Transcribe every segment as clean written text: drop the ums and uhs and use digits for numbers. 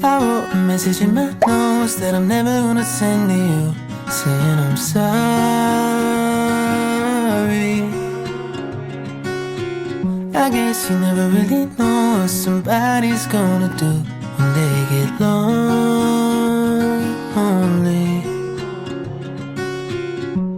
I wrote a message in my notes that I'm never gonna send to you, saying I'm sorry. I guess you never really know what somebody's gonna do when they get lonely.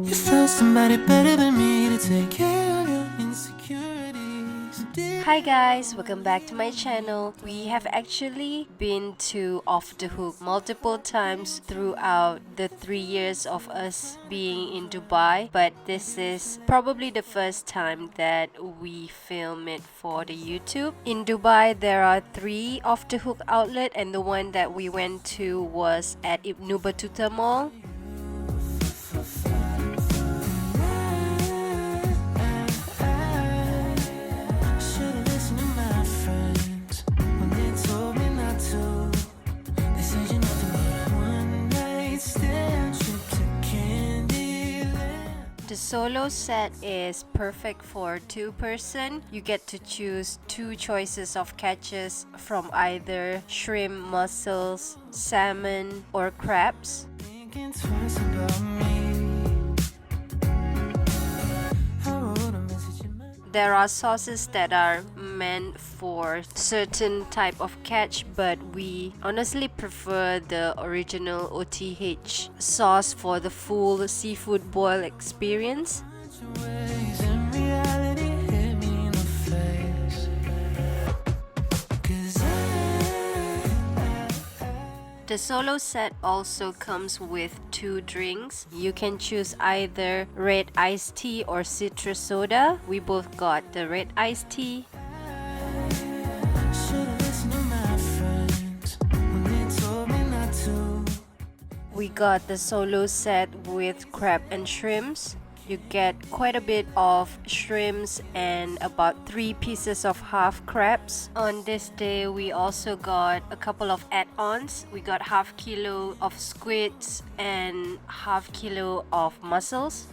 You found somebody better than me to take care of your insecurities. Hi guys, welcome back to my channel. We have actually been to Off the Hook multiple times throughout the 3 years of us being in Dubai, but this is probably the first time that we film it for the YouTube. In Dubai there are 3 Off the Hook outlet, and the one that we went to was at Ibn Battuta Mall. The solo set is perfect for 2-person. You get to choose 2 choices of catches from either shrimp, mussels, salmon, or crabs. There are sauces that are meant for certain type of catch, but we honestly prefer the original OTH sauce for the full seafood boil experience. The solo set also comes with 2 drinks. You can choose either red iced tea or citrus soda. We both got the red iced tea. We got the solo set with crab and shrimps. You get quite a bit of shrimps and about 3 pieces of half crabs. On this day we also got a couple of add-ons. We got half kilo of squids and half kilo of mussels.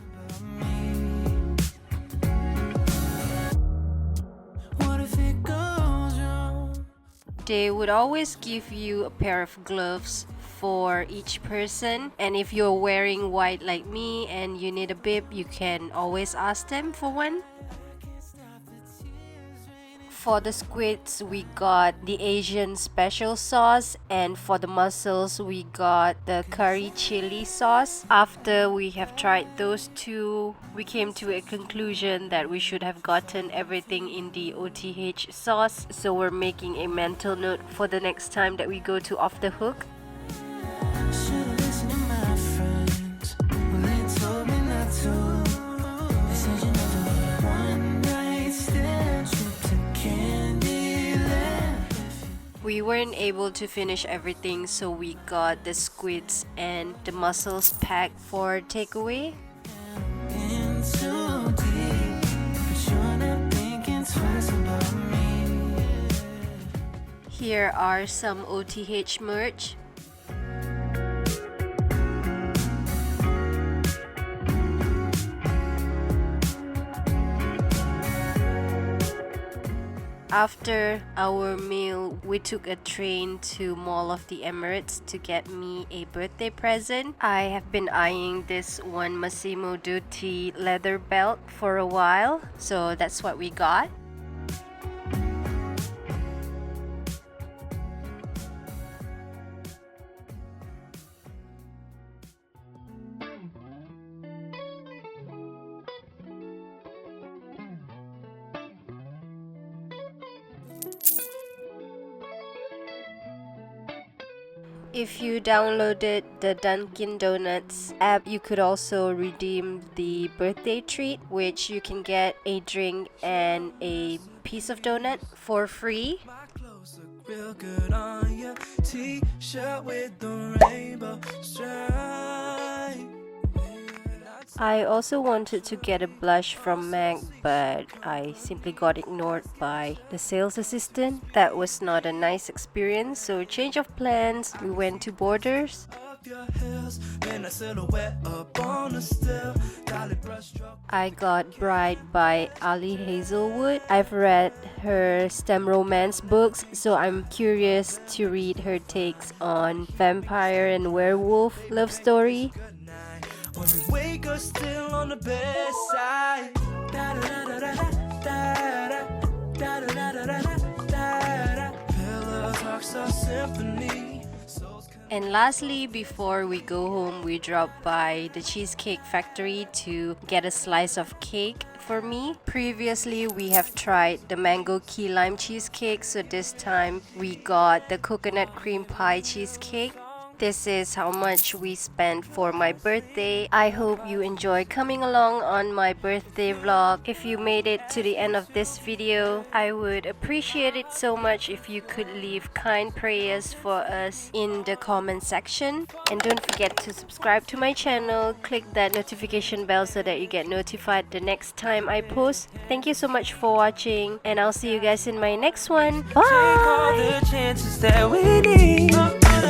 They would always give you a pair of gloves for each person, and if you're wearing white like me and you need a bib, you can always ask them for one. For the squids we got the Asian special sauce, and for the mussels we got the curry chili sauce. After we have tried those 2, we came to a conclusion that we should have gotten everything in the OTH sauce, so we're making a mental note for the next time that we go to Off the Hook. We weren't able to finish everything, so we got the squids and the mussels packed for takeaway. Here are some OTH merch. After our meal, we took a train to Mall of the Emirates to get me a birthday present. I have been eyeing this one Massimo Dutti leather belt for a while, so that's what we got. If you downloaded the Dunkin' Donuts app, you could also redeem the birthday treat, which you can get a drink and a piece of donut for free. Real good on your t-shirt with the rainbow stripe. I also wanted to get a blush from MAC, but I simply got ignored by the sales assistant. That was not a nice experience, so change of plans, we went to Borders. I got Bride by Ali Hazelwood. I've read her STEM romance books, so I'm curious to read her takes on vampire and werewolf love story. When we wake up still on the bedside. Pillow talks a symphony. And lastly, before we go home, we drop by the Cheesecake Factory to get a slice of cake for me. Previously, we have tried the mango key lime cheesecake, so this time we got the coconut cream pie cheesecake. This is how much we spent for my birthday. I hope you enjoy coming along on my birthday vlog. If you made it to the end of this video, I would appreciate it so much if you could leave kind prayers for us in the comment section. And don't forget to subscribe to my channel. Click that notification bell so that you get notified the next time I post. Thank you so much for watching, and I'll see you guys in my next one. Bye!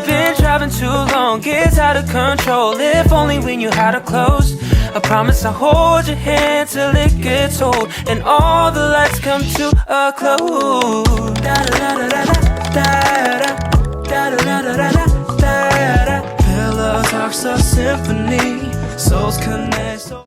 Been driving too long, it's out of control. If only we knew how to close. I promise I'll hold your hand till it gets old and all the lights come to a close. Pillow talks a symphony, souls connect.